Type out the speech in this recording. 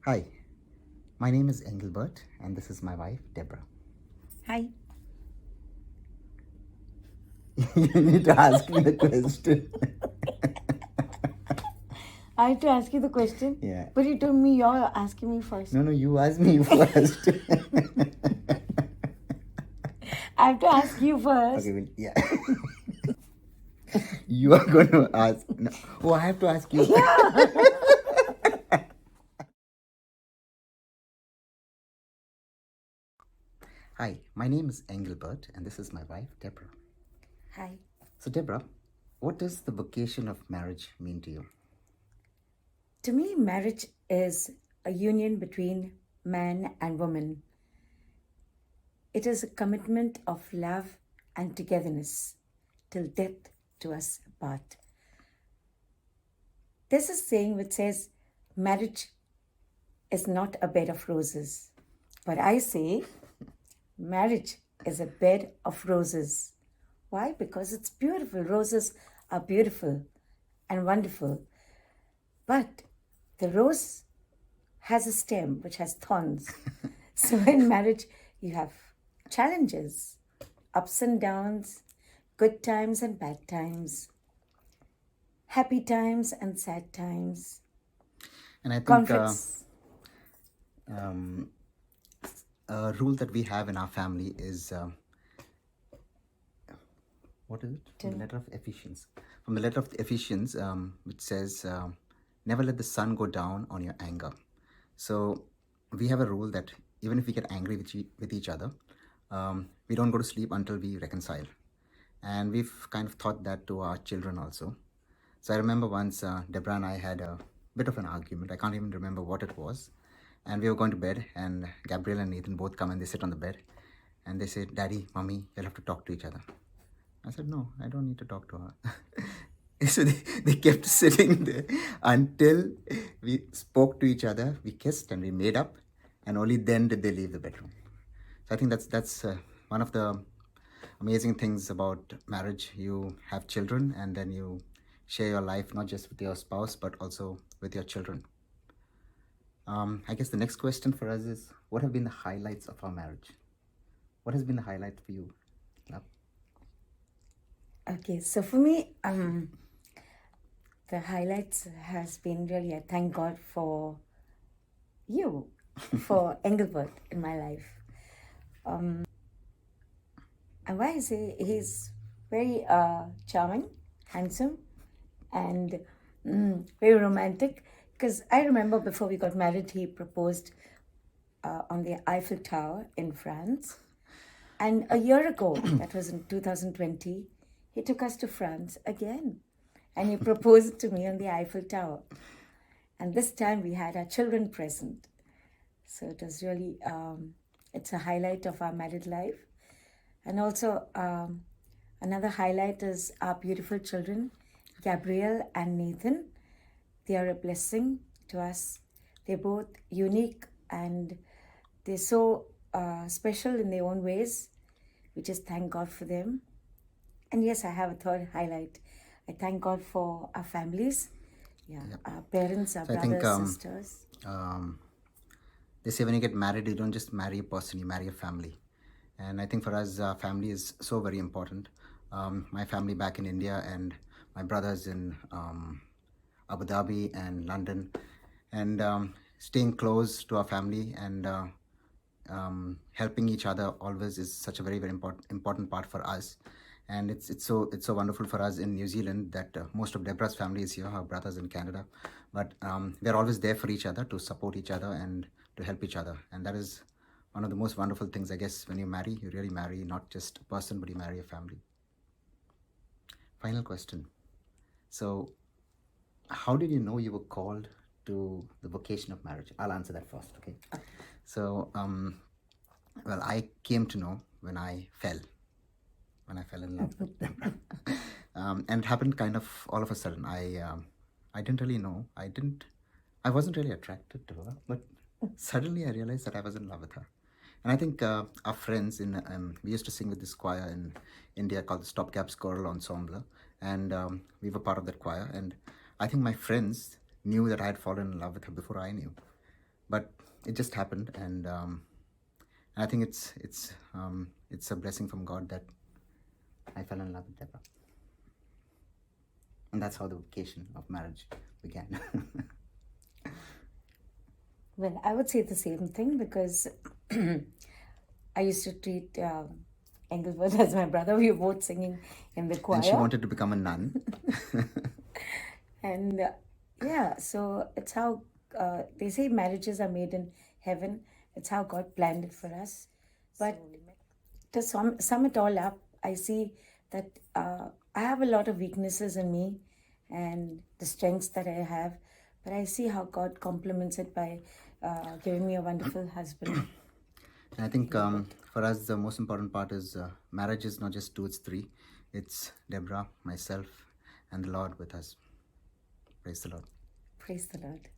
Hi, my name is Engelbert, and this is my wife, Debra. Hi. You need to ask me the question. I have to ask you the question. Yeah. But you told me you're asking me first. No, you ask me first. I have to ask you first. Okay, well, yeah. You are going to ask. No. Oh, I have to ask you. Yeah. Hi, my name is Engelbert, and this is my wife, Debra. Hi. So, Debra, what does the vocation of marriage mean to you? To me, marriage is a union between man and woman. It is a commitment of love and togetherness till death do us part. There's a saying which says, marriage is not a bed of roses. But I say, marriage is a bed of roses. Why? Because it's beautiful. Roses are beautiful and wonderful. But the rose has a stem which has thorns. So in marriage, you have challenges, ups and downs, good times and bad times, happy times and sad times, And I think conflicts. um, a rule that we have in our family is what is it? From the letter of Ephesians. From the letter of the Ephesians, which says, never let the sun go down on your anger. So we have a rule that even if we get angry with each other, we don't go to sleep until we reconcile. And we've kind of taught that to our children also. So I remember once Debra and I had a bit of an argument. I can't even remember what it was. And we were going to bed, and Gabriel and Nathan both come and they sit on the bed. And they say, Daddy, Mommy, you'll have to talk to each other. I said, no, I don't need to talk to her. So they kept sitting there until we spoke to each other, we kissed and we made up, and only then did they leave the bedroom. So I think that's one of the amazing things about marriage. You have children, and then you share your life not just with your spouse, but also with your children. I guess the next question for us is, what have been the highlights of our marriage? What has been the highlight for you? Love? Okay, so for me, the highlights has been really, I thank God for you, for Engelbert in my life. And why I say he's very charming, handsome, and very romantic. Because I remember before we got married, he proposed on the Eiffel Tower in France. And a year ago, that was in 2020, he took us to France again. And he proposed to me on the Eiffel Tower. And this time we had our children present. So it was really, it's a highlight of our married life. And also, another highlight is our beautiful children, Gabriel and Nathan. They are a blessing to us. They're both unique and they're so special in their own ways. We just thank God for them. And yes, I have a third highlight. I thank God for our families. Yeah, our parents, our So I think brothers, sisters. they say when you get married, you don't just marry a person, you marry a family. And I think for us, family is so very important. My family back in India and my brothers in Abu Dhabi and London, and staying close to our family and helping each other always is such a very important part for us. And it's so wonderful for us in New Zealand that most of Debra's family is here, her brothers in Canada, but we're always there for each other to support each other and to help each other. And that is one of the most wonderful things, I guess. When you marry, you really marry not just a person, but you marry a family. Final question. So, how did you know you were called to the vocation of marriage? I'll answer that first, okay? So, well, I came to know when I fell in love with Debra. And it happened kind of all of a sudden. I didn't really know. I wasn't really attracted to her, but suddenly I realized that I was in love with her. And I think our friends we used to sing with this choir in India called the Stopgap Choral Ensemble, and we were part of that choir. And I think my friends knew that I had fallen in love with her before I knew. but it just happened, and I think it's a blessing from God that I fell in love with Debra, and that's how the vocation of marriage began. Well, I would say the same thing because I used to treat Engelbert as my brother. We were both singing in the choir. And she wanted to become a nun. And yeah, so it's how they say marriages are made in heaven. It's how God planned it for us. But to sum it all up, I see that I have a lot of weaknesses in me and the strengths that I have. But I see how God complements it by giving me a wonderful husband. And I think for us, the most important part is marriage is not just two, it's three. It's Debra, myself, and the Lord with us. Praise the Lord. Praise the Lord.